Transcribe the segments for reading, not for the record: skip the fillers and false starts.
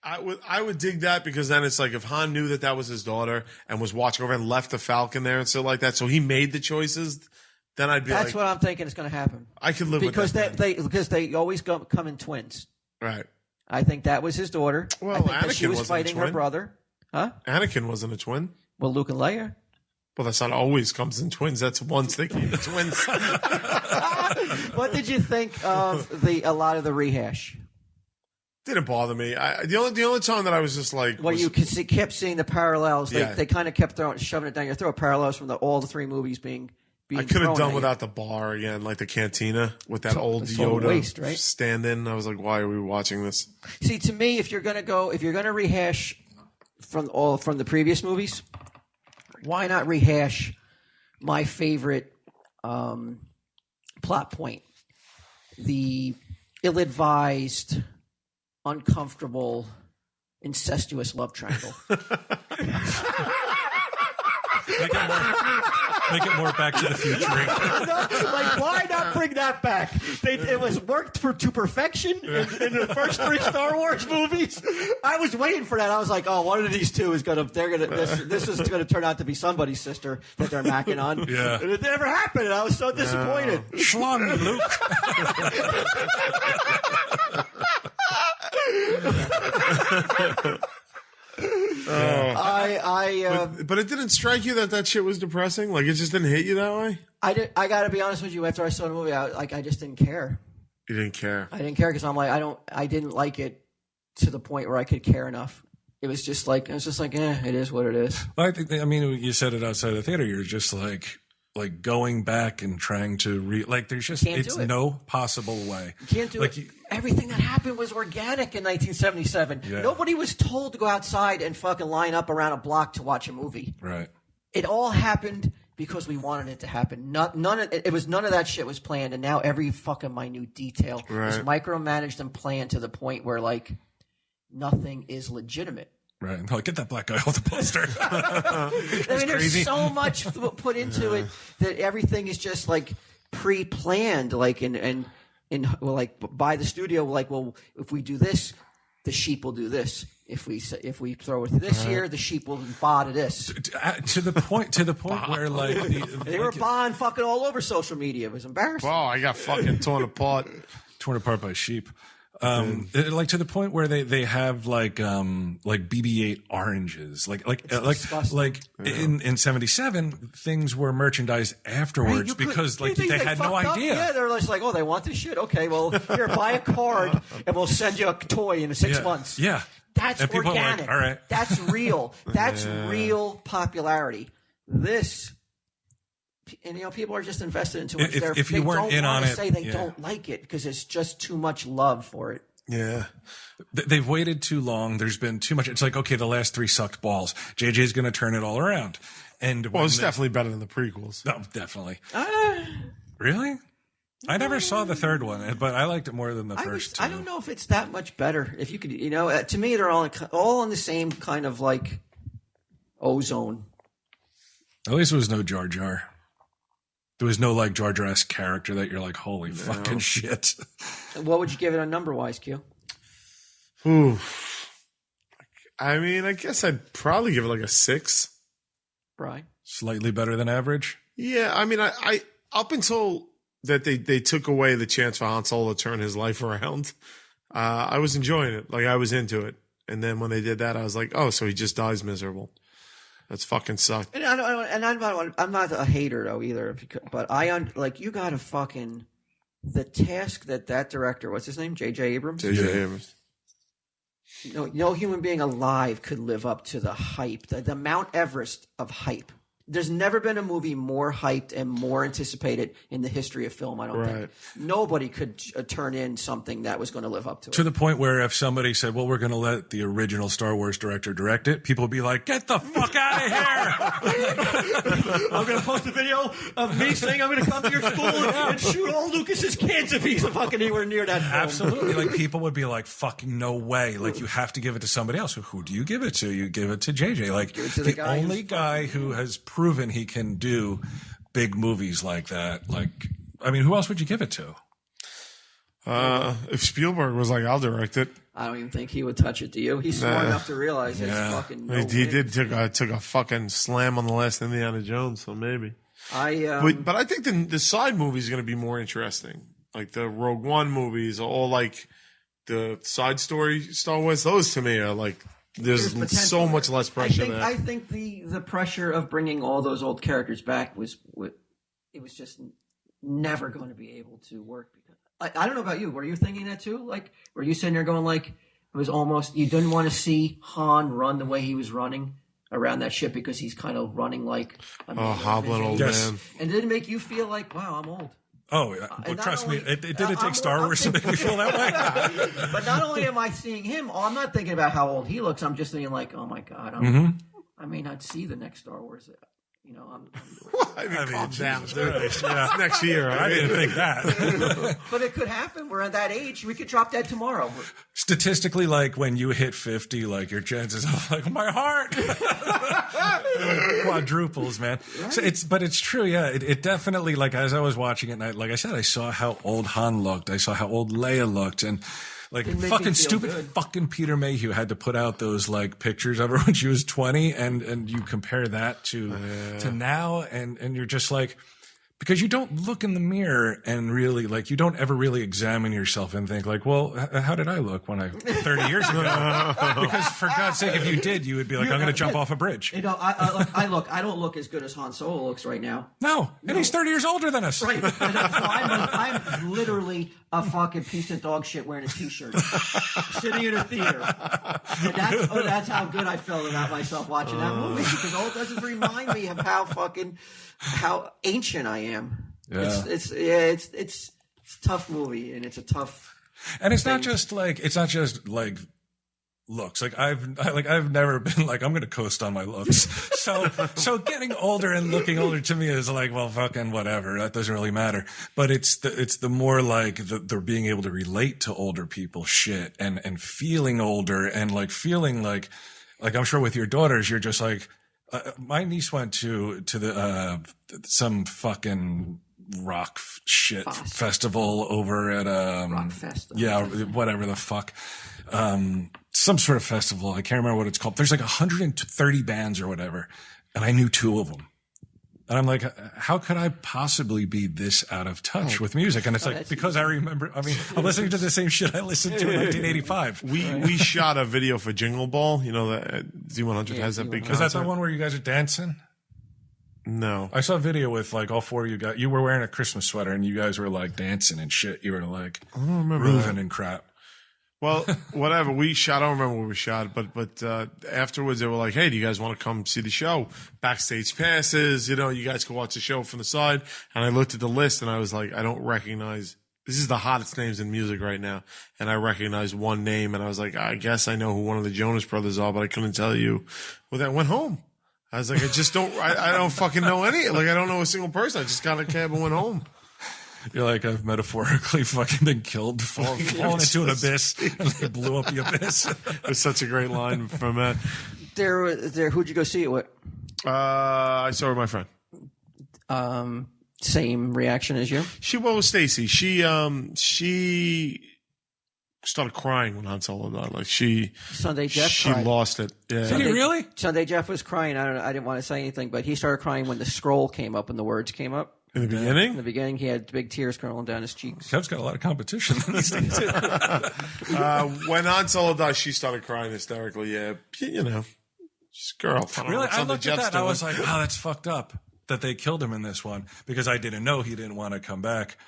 I would dig that because then it's like if Han knew that was his daughter and was watching over and left the Falcon there and stuff like that, so he made the choices. Then I'd be That's what I'm thinking is going to happen. I could live because with that. Because they always come in twins. Right. I think that was his daughter. Well, I think Anakin that she was wasn't fighting a twin. her brother. Huh? Anakin wasn't a twin. Well, Luke and Leia. Well, that's not always comes in twins. That's once they keep the twins. What did you think of a lot of the rehash? Didn't bother me. The only time that I was just like, you kept seeing the parallels. Yeah. They kind of kept shoving it down your throat. Parallels from all the three movies being I could have done without the bar again, like the cantina with that old Yoda waste, right? stand-in. I was like, why are we watching this? See, to me, if you're gonna rehash from the previous movies, why not rehash my favorite plot point? The ill-advised, uncomfortable, incestuous love triangle. Make it more Back to the Future. Why not bring that back? It was worked to perfection in the first three Star Wars movies. I was waiting for that. I was like, oh, one of these two is this is gonna turn out to be somebody's sister that they're macking on. Yeah. And it never happened. And I was so disappointed. Schlong, Luke. But it didn't strike you that shit was depressing? Like it just didn't hit you that way? I got to be honest with you. After I saw the movie, I just didn't care. You didn't care? I didn't care because I'm like I didn't like it to the point where I could care enough. It was just like it is what it is. Well, you said it outside the theater. You're just like going back and trying to there's just no possible way. You can't do it. Everything that happened was organic in 1977. Yeah. Nobody was told to go outside and fucking line up around a block to watch a movie. Right. It all happened because we wanted it to happen. None of that shit was planned, and now every fucking minute detail is micromanaged and planned to the point where nothing is legitimate. Right. Get that black guy off the poster. There's so much put into it that everything is just pre-planned, by the studio. If we do this, the sheep will do this. If we throw it this here, the sheep will baa to this. To the point where they were baaing fucking all over social media. It was embarrassing. Wow, I got fucking torn apart by sheep. To the point where they have BB-8 oranges, in 77 things were merchandised afterwards because they had no idea. Yeah, they're just like, oh, they want this shit. Okay, well, here, buy a card and we'll send you a toy in 6 months. Yeah, that's organic. All right, that's real. That's real popularity. This. And people are just invested in too much. If you weren't in on it, they don't like it because it's just too much love for it. Yeah, they've waited too long. There's been too much. It's like, okay, the last three sucked balls. JJ's going to turn it all around. And it's definitely better than the prequels. No, definitely. Really? I never saw the third one, but I liked it more than the first two. I don't know if it's that much better. If you could, to me, they're all in the same kind of ozone. At least there was no Jar Jar. There was no Jar Jar-esque character that you're like, holy fucking shit. What would you give it on number-wise, Q? Ooh. I mean, I guess I'd probably give it a 6. Right. Slightly better than average? Yeah, I mean, I up until that they took away the chance for Han Solo to turn his life around, I was enjoying it. I was into it. And then when they did that, I was like, oh, so he just dies miserable. That's fucking sucked. And I'm not a hater though either. But you got to fucking the task that director, what's his name, J.J. Abrams. J.J. Abrams. No human being alive could live up to the hype, the Mount Everest of hype. There's never been a movie more hyped and more anticipated in the history of film, I don't think. Nobody could turn in something that was going to live up to it. To the point where if somebody said, well, we're going to let the original Star Wars director direct it, people would be like, get the fuck out of here! I'm going to post a video of me saying I'm going to come to your school and shoot all Lucas's kids if he's fucking anywhere near that film. Absolutely. People would be like, fucking no way. You have to give it to somebody else. Who do you give it to? You give it to JJ. The only guy who has proven he can do big movies like that. Who else would you give it to? If Spielberg was like, I'll direct it. I don't even think he would touch it. Do you? He's smart enough to realize it's fucking. No he did took a fucking slam on the last Indiana Jones, so maybe. But I think the side movies are going to be more interesting. Like the Rogue One movies, all like the side story Star Wars. Those to me are like there's so much less pressure. I think the pressure of bringing all those old characters back was just never going to be able to work. I don't know about you. Were you thinking that too? Like, were you sitting there going like, it was almost, you didn't want to see Han run the way he was running around that ship because he's kind of running like a hobbling old man. And did it make you feel like, wow, I'm old? Oh, well, trust me, it didn't take Star Wars to make me feel that way. But not only am I seeing him, I'm not thinking about how old he looks. I'm just thinking like, oh my God, I may not see the next Star Wars. You know, calm down. Next year. I didn't think that. But it could happen. We're at that age. We could drop dead tomorrow. Statistically, like when you hit 50, like your chances of like my heart quadruples, man. Right. So but it's true. Yeah, it definitely, like as I was watching it, like I said, I saw how old Han looked. I saw how old Leia looked, and like fucking stupid fucking Peter Mayhew had to put out those like pictures of her when she was 20 and you compare that to now and you're just like, because you don't look in the mirror and really like, you don't ever really examine yourself and think like, well, how did I look when 30 years ago? Because for God's sake, if you did, you would be like, I'm going to jump off a bridge. You know, I don't look as good as Han Solo looks right now. No. And he's 30 years older than us. Right. So I'm literally a fucking piece of dog shit wearing a t-shirt, sitting in a theater. And that's how good I felt about myself watching that movie, because all it does is remind me of how ancient I am. Yeah. It's a tough movie, and it's a tough. And it's not just like looks. Like I've never been like, I'm going to coast on my looks. So getting older and looking older to me is like, well, fucking whatever. That doesn't really matter. But it's the more like they're being able to relate to older people shit and feeling older and like feeling like I'm sure with your daughters, you're just like, my niece went to the some fucking rock shit festival over at Rock Festival. Yeah, whatever the fuck. Some sort of festival. I can't remember what it's called. There's like 130 bands or whatever, and I knew 2 of them. And I'm like, how could I possibly be this out of touch with music? And it's like, because I remember, I mean, I'm listening to the same shit I listened to in 1985. We shot a video for Jingle Ball. You know, that Z100 has that big concert. Is that the one where you guys are dancing? No. I saw a video with like all 4 of you guys. You were wearing a Christmas sweater and you guys were like dancing and shit. You were like grooving and crap. Well, whatever. I don't remember where we shot, but afterwards they were like, hey, do you guys want to come see the show? Backstage passes, you know, you guys can watch the show from the side. And I looked at the list and I was like, I don't recognize, this is the hottest names in music right now. And I recognized one name and I was like, I guess I know who one of the Jonas Brothers are, but I couldn't tell you. Well, I went home. I was like, I don't fucking know any, like I don't know a single person. I just got in a cab and went home. You're like, I've metaphorically fucking been killed, fallen into an abyss, and they blew up the abyss. It's such a great line from that. Who'd you go see it with? I saw it with my friend. Same reaction as you? Stacy. She started crying when Han Solo died. Like Sunday Jeff she cried. Lost it. Yeah. Did he really? Sunday Jeff was crying. I didn't want to say anything, but he started crying when the scroll came up and the words came up. In the beginning? In the beginning, he had big tears curling down his cheeks. Kev's got a lot of competition these days. When Han Solo died, she started crying hysterically. Yeah, you know, just girl. Really? I looked at that and I was like, wow, that's fucked up that they killed him in this one, because I didn't know he didn't want to come back.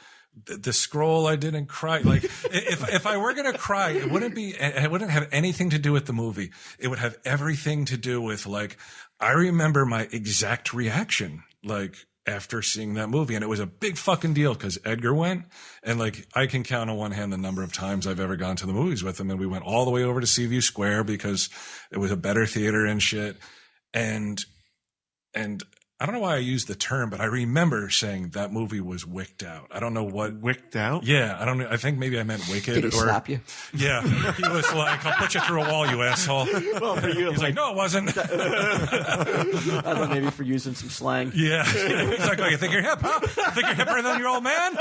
The scroll, I didn't cry. Like, if I were going to cry, it wouldn't have anything to do with the movie. It would have everything to do with, like, I remember my exact reaction, like, after seeing that movie. And it was a big fucking deal because Edgar went, and like I can count on one hand the number of times I've ever gone to the movies with him. And we went all the way over to Seaview Square because it was a better theater and shit. And I don't know why I used the term, but I remember saying that movie was wicked out. I don't know what. Wicked out? Yeah, I don't know. I think maybe I meant wicked. Did he slap you? Yeah, he was like, "I'll put you through a wall, you asshole." Well, for you, He's like, "No, it wasn't." I thought maybe for using some slang. Yeah, he's like, "Oh, you think you're hip, huh? You think you're hipper than your old man?"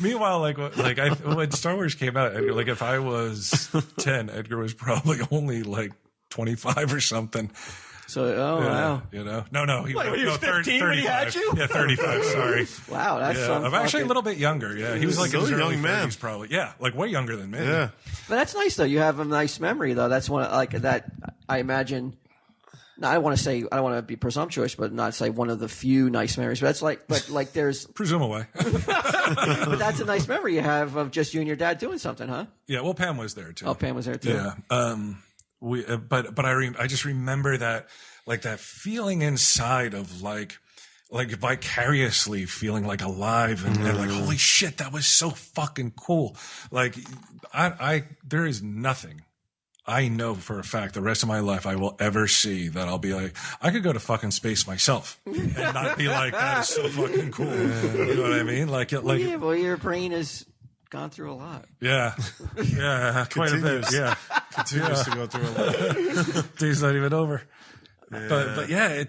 Meanwhile, when Star Wars came out, Edgar, like if I was 10, Edgar was probably only like 25 or something. So, wow. You know? No. He was 15 when he had you? Yeah, 35, sorry. Wow, that's I'm actually a little bit younger, yeah. He was like in his early 30s probably. Yeah, like way younger than me. Yeah. But that's nice, though. You have a nice memory, though. That's one, like, that, I imagine, I don't want to be presumptuous, but not say one of the few nice memories. But that's like there's. Presume away. But that's a nice memory you have of just you and your dad doing something, huh? Yeah, well, Pam was there, too. Oh, Pam was there, too. Yeah. I just remember that, like that feeling inside of like vicariously feeling like alive and like, holy shit, that was so fucking cool. Like there is nothing I know for a fact the rest of my life I will ever see that I'll be like, I could go to fucking space myself and not be like, that is so fucking cool. You know what I mean? Like, yeah, well, your brain has gone through a lot. Yeah, quite a bit. Yeah, Continues to go through a lot. Day's not even over. Yeah. But yeah,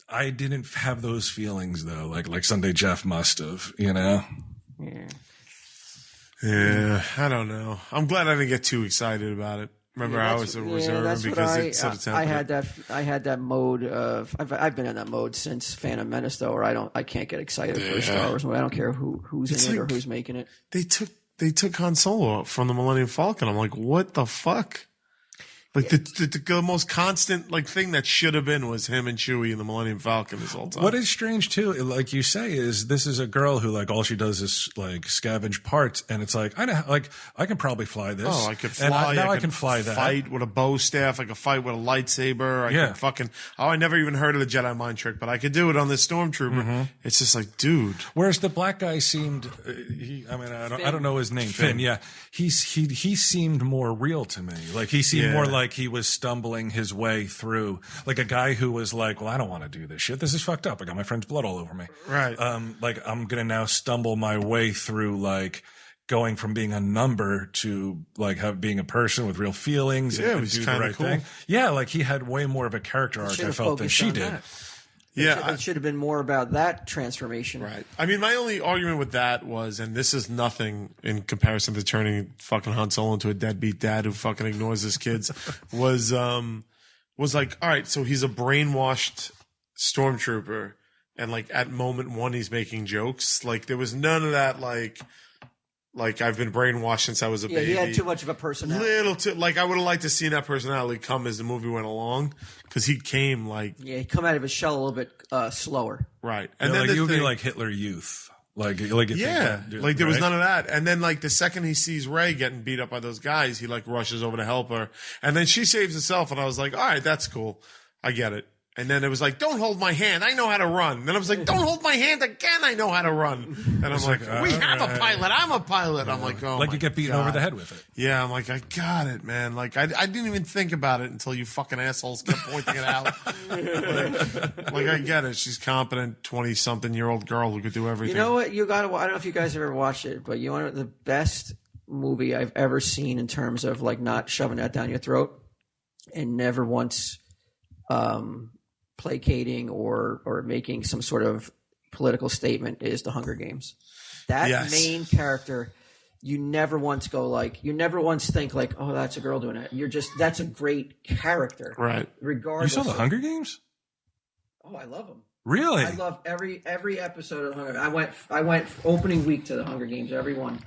I didn't have those feelings though, like Sunday Jeff must have, you know. Yeah, I don't know. I'm glad I didn't get too excited about it. Remember, I was a reserve because it set a template. I had that mode of I've been in that mode since Phantom Menace though, where I can't get excited for a Star Wars movie. I don't care who's in it or who's making it. They took Han Solo from the Millennium Falcon. I'm like, what the fuck? Like the most constant like thing that should have been was him and Chewie in the Millennium Falcon this whole time. What is strange too, like you say, is this is a girl who like all she does is like scavenge parts, and it's like I can probably fly this. Oh, I could fly. And I can fly that. Fight with a bow staff. I could fight with a lightsaber. I could fucking. Oh, I never even heard of the Jedi mind trick, but I could do it on this stormtrooper. Mm-hmm. It's just like, dude. Whereas the black guy seemed, I don't know his name. Finn. Yeah, he seemed more real to me. Like he seemed more like he was stumbling his way through, like a guy who was like, well, I don't want to do this shit. This is fucked up. I got my friend's blood all over me. Right. Like I'm going to now stumble my way through like going from being a number to like being a person with real feelings and do the right thing. Yeah. Like he had way more of a character arc, I felt, than she did. It should have been more about that transformation. Right. I mean, my only argument with that was, and this is nothing in comparison to turning fucking Han Solo into a deadbeat dad who fucking ignores his kids, was like, all right, so he's a brainwashed stormtrooper, and like at moment one he's making jokes. Like there was none of that like I've been brainwashed since I was a baby. He had too much of a personality. Like I would have liked to seen that personality come as the movie went along, because he came like he come out of his shell a little bit slower. Right, and then like, you would be like Hitler Youth, like there was none of that. And then like the second he sees Rey getting beat up by those guys, he like rushes over to help her, and then she saves herself, and I was like, all right, that's cool, I get it. And then it was like, don't hold my hand, I know how to run. And then I was like, don't hold my hand again, I know how to run. And I'm like, we have a pilot, I'm a pilot. I'm like, oh, like you get beaten over the head with it. Yeah, I'm like, I got it, man. Like I didn't even think about it until you fucking assholes kept pointing it out. like I get it. She's competent 20-something-year-old girl who could do everything. You know what? I don't know if you guys have ever watched it, but you know the best movie I've ever seen in terms of like not shoving that down your throat and never once placating or making some sort of political statement is The Hunger Games. That main character, you never once think like, oh, that's a girl doing it. That's a great character. Right. Regardless. You saw The Hunger Games? Oh, I love them. Really? I love every episode of The Hunger Games. I went opening week to The Hunger Games, every one.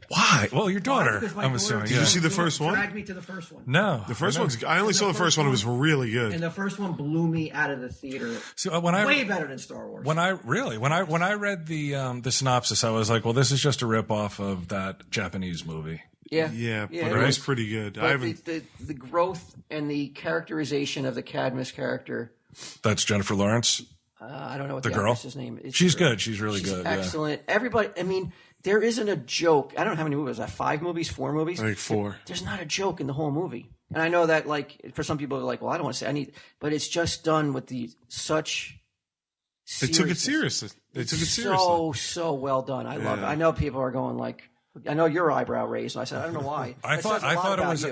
Why? Well, your daughter, I'm assuming. Did you see the first one? Dragged me to the first one. No. The first one's, I only saw the first one. It was really good. And the first one blew me out of the theater. So way better than Star Wars. When I read the synopsis, I was like, well, this is just a ripoff of that Japanese movie. Yeah, but it was pretty good. But the growth and the characterization of the Cadmus character. That's Jennifer Lawrence. I don't know what the the girl. actress's name is. She's good. She's really good. Excellent. Yeah. Everybody. I mean, there isn't a joke. I don't know how many movies. 5 movies, 4 movies? I think 4. There's not a joke in the whole movie. And I know that, like, for some people, they're like, well, I don't want to say any, but it's just done with such They took it seriously. So well done. I love it. I know people are going like, I know your eyebrow raised, and I said, I don't know why. I thought it was.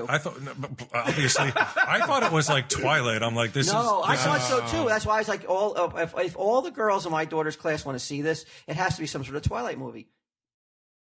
Obviously, I thought it was like Twilight. I'm like, this is. No, I thought so too. That's why I was like, if all the girls in my daughter's class want to see this, it has to be some sort of Twilight movie.